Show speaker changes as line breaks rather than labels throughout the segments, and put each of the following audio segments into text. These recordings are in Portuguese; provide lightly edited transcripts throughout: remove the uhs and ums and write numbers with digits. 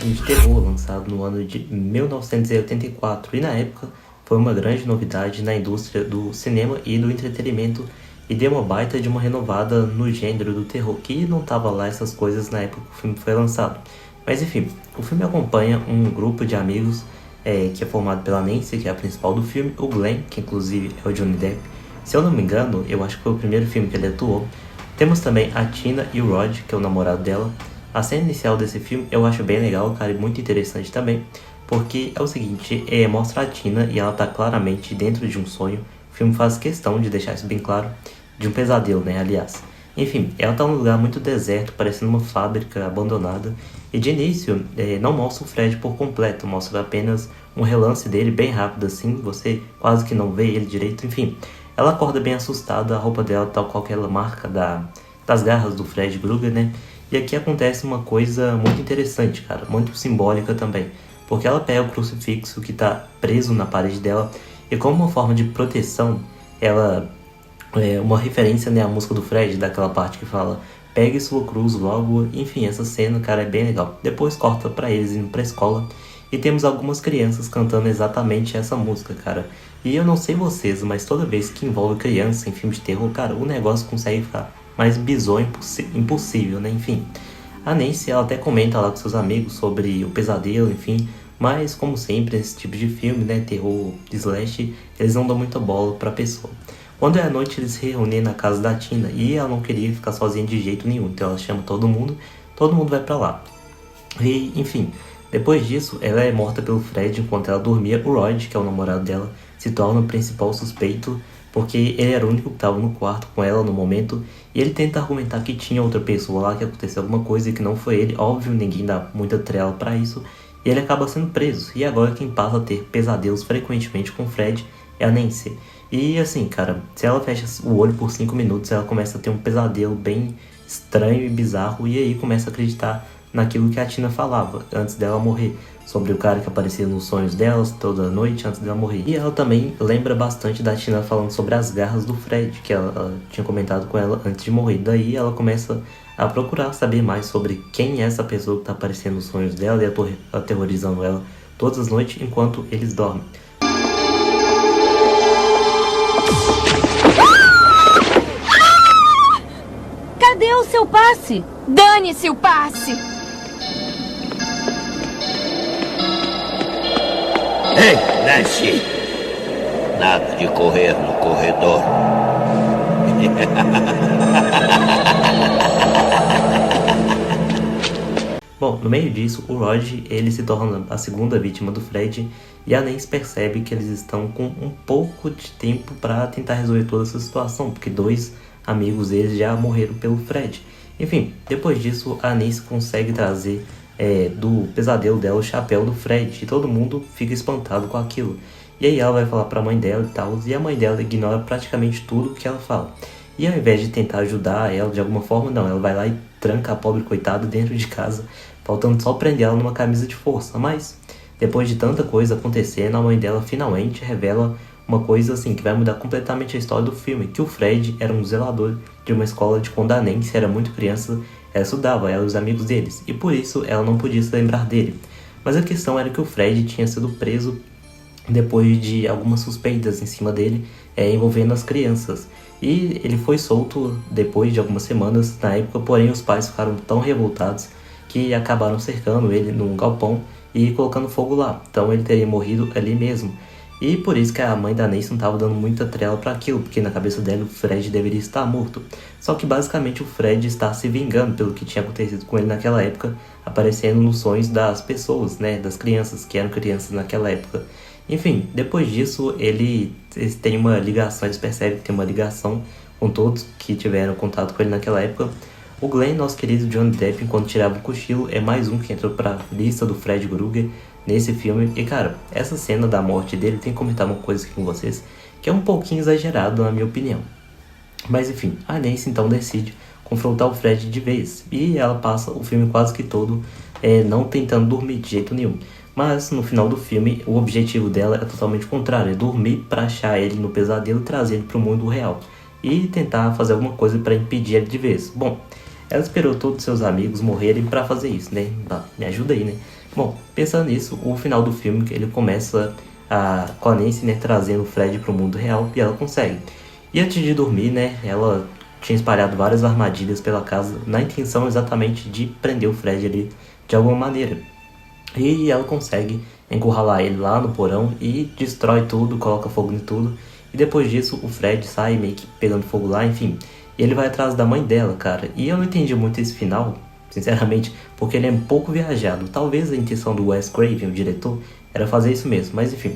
filme de terror lançado no ano de 1984 e na época foi uma grande novidade na indústria do cinema e do entretenimento e deu uma baita de uma renovada no gênero do terror, que não tava lá essas coisas na época que o filme foi lançado. Mas enfim, o filme acompanha um grupo de amigos que é formado pela Nancy, que é a principal do filme, o Glenn, que inclusive é o Johnny Depp. Se eu não me engano, eu acho que foi o primeiro filme que ele atuou. Temos também a Tina e o Rod, que é o namorado dela. A cena inicial desse filme eu acho bem legal, cara, e muito interessante também, porque é o seguinte, mostra a Tina e ela tá claramente dentro de um sonho. O filme faz questão de deixar isso bem claro, de um pesadelo, né, aliás. Enfim, ela tá num lugar muito deserto, parecendo uma fábrica abandonada, e de início não mostra o Fred por completo, mostra apenas um relance dele bem rápido assim, você quase que não vê ele direito, enfim. Ela acorda bem assustada, a roupa dela tá com aquela marca das garras do Fred Krueger, né? E aqui acontece uma coisa muito interessante, cara, muito simbólica também. Porque ela pega o crucifixo que tá preso na parede dela e como uma forma de proteção, ela uma referência, né, à música do Fred, daquela parte que fala pegue sua cruz logo, enfim, essa cena, cara, é bem legal. Depois corta pra eles indo pra escola e temos algumas crianças cantando exatamente essa música, cara. E eu não sei vocês, mas toda vez que envolve criança em filme de terror, cara, o negócio consegue ficar mais bizonho impossível, né, enfim. A Nancy, ela até comenta lá com seus amigos sobre o pesadelo, enfim, mas como sempre, nesse tipo de filme, né, terror, slash, eles não dão muita bola pra pessoa. Quando é à noite, eles se reúnem na casa da Tina e ela não queria ficar sozinha de jeito nenhum, então ela chama todo mundo vai pra lá. E, enfim, depois disso, ela é morta pelo Fred enquanto ela dormia. O Rod, que é o namorado dela, se torna o principal suspeito, porque ele era o único que estava no quarto com ela no momento, e ele tenta argumentar que tinha outra pessoa lá, que aconteceu alguma coisa e que não foi ele. Óbvio, ninguém dá muita trela pra isso, e ele acaba sendo preso. E agora quem passa a ter pesadelos frequentemente com o Fred é a Nancy. E assim, cara, se ela fecha o olho por 5 minutos, ela começa a ter um pesadelo bem estranho e bizarro, e aí começa a acreditar naquilo que a Tina falava antes dela morrer, sobre o cara que aparecia nos sonhos delas toda noite antes dela morrer. E ela também lembra bastante da Tina falando sobre as garras do Fred, que ela tinha comentado com ela antes de morrer. Daí ela começa a procurar saber mais sobre quem é essa pessoa que tá aparecendo nos sonhos dela e aterrorizando ela todas as noites enquanto eles dormem.
Cadê o seu passe?
Dane-se o passe!
Ei, Nancy! Nada de correr no corredor.
Bom, no meio disso, o Rod, ele se torna a segunda vítima do Fred e a Nancy percebe que eles estão com um pouco de tempo para tentar resolver toda essa situação, porque 2 amigos deles já morreram pelo Fred. Enfim, depois disso, a Nancy consegue trazer do pesadelo dela o chapéu do Fred e todo mundo fica espantado com aquilo. E aí ela vai falar pra mãe dela e tal, e a mãe dela ignora praticamente tudo que ela fala. E ao invés de tentar ajudar ela de alguma forma, não, ela vai lá e tranca a pobre coitada dentro de casa, faltando só prender ela numa camisa de força. Mas, depois de tanta coisa acontecendo, a mãe dela finalmente revela uma coisa assim que vai mudar completamente a história do filme, que o Fred era um zelador de uma escola de quando a Nancy era muito criança, ela estudava, ela e os amigos deles, e por isso ela não podia se lembrar dele. Mas a questão era que o Fred tinha sido preso depois de algumas suspeitas em cima dele, envolvendo as crianças. E ele foi solto depois de algumas semanas na época, porém os pais ficaram tão revoltados que acabaram cercando ele num galpão e colocando fogo lá. Então ele teria morrido ali mesmo. E por isso que a mãe da Nancy não estava dando muita trela para aquilo, porque na cabeça dela o Fred deveria estar morto. Só que basicamente o Fred está se vingando pelo que tinha acontecido com ele naquela época, aparecendo nos sonhos das pessoas, né, das crianças, que eram crianças naquela época. Enfim, depois disso eles têm uma ligação, eles percebem que tem uma ligação com todos que tiveram contato com ele naquela época. O Glenn, nosso querido Johnny Depp, enquanto tirava o cochilo, é mais um que entrou para a lista do Fred Krueger nesse filme. E cara, essa cena da morte dele, tem que comentar uma coisa aqui com vocês, que é um pouquinho exagerado na minha opinião. Mas enfim, a Nancy então decide confrontar o Fred de vez, e ela passa o filme quase que todo não tentando dormir de jeito nenhum. Mas no final do filme, o objetivo dela é totalmente contrário, é dormir para achar ele no pesadelo e trazer ele para o mundo real, e tentar fazer alguma coisa para impedir ele de vez. Bom, ela esperou todos seus amigos morrerem para fazer isso, né? Me ajuda aí, né? Bom, pensando nisso, o final do filme ele começa com a Nancy, né, trazendo o Fred pro mundo real e ela consegue. E antes de dormir, né, ela tinha espalhado várias armadilhas pela casa na intenção exatamente de prender o Fred ali de alguma maneira. E ela consegue encurralar ele lá no porão e destrói tudo, coloca fogo em tudo. E depois disso o Fred sai meio que pegando fogo lá, enfim. E ele vai atrás da mãe dela, cara. E eu não entendi muito esse final, sinceramente, porque ele é um pouco viajado. Talvez a intenção do Wes Craven, o diretor, era fazer isso mesmo, mas enfim.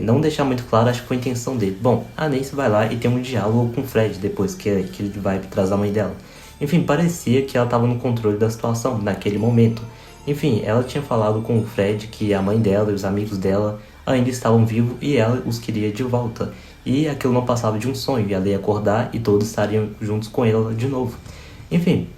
Não deixar muito claro, acho que foi a intenção dele. Bom, a Nancy vai lá e tem um diálogo com o Fred depois que ele vai atrás da mãe dela. Enfim, parecia que ela estava no controle da situação naquele momento. Enfim, ela tinha falado com o Fred que a mãe dela e os amigos dela ainda estavam vivos e ela os queria de volta. E aquilo não passava de um sonho, e ela ia acordar e todos estariam juntos com ela de novo. Enfim,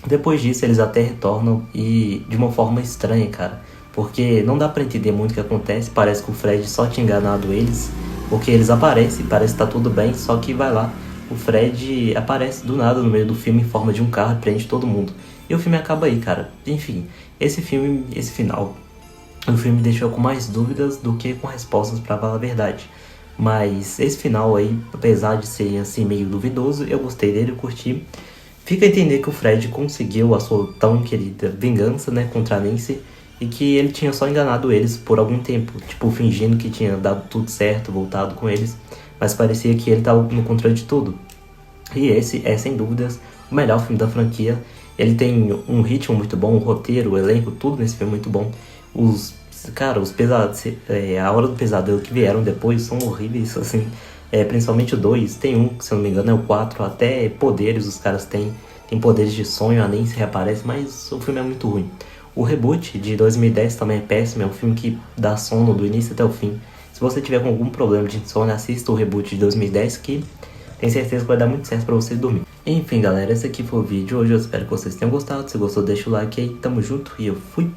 depois disso eles até retornam e de uma forma estranha, cara. Porque não dá pra entender muito o que acontece, parece que o Fred só tinha enganado eles. Porque eles aparecem, parece que tá tudo bem, só que vai lá, o Fred aparece do nada no meio do filme em forma de um carro e prende todo mundo. E o filme acaba aí, cara. Enfim, esse final, o filme me deixou com mais dúvidas do que com respostas, pra falar a verdade. Mas esse final aí, apesar de ser assim meio duvidoso, eu gostei dele, eu curti. Fica a entender que o Fred conseguiu a sua tão querida vingança, né, contra a Nancy, e que ele tinha só enganado eles por algum tempo, tipo, fingindo que tinha dado tudo certo, voltado com eles, mas parecia que ele estava no controle de tudo. E esse é, sem dúvidas, o melhor filme da franquia. Ele tem um ritmo muito bom, um roteiro, o elenco, tudo nesse filme é muito bom. Os pesados, a Hora do Pesadelo que vieram depois são horríveis, assim, principalmente o 2, tem um, se eu não me engano é o 4, até poderes os caras têm poderes de sonho, a Nancy reaparece, mas o filme é muito ruim. O reboot de 2010 também é péssimo, é um filme que dá sono do início até o fim. Se você tiver com algum problema de insônia, assista o reboot de 2010 que tenho certeza que vai dar muito certo pra você dormir. Enfim, galera, esse aqui foi o vídeo hoje, eu espero que vocês tenham gostado. Se gostou, deixa o like aí, tamo junto e eu fui!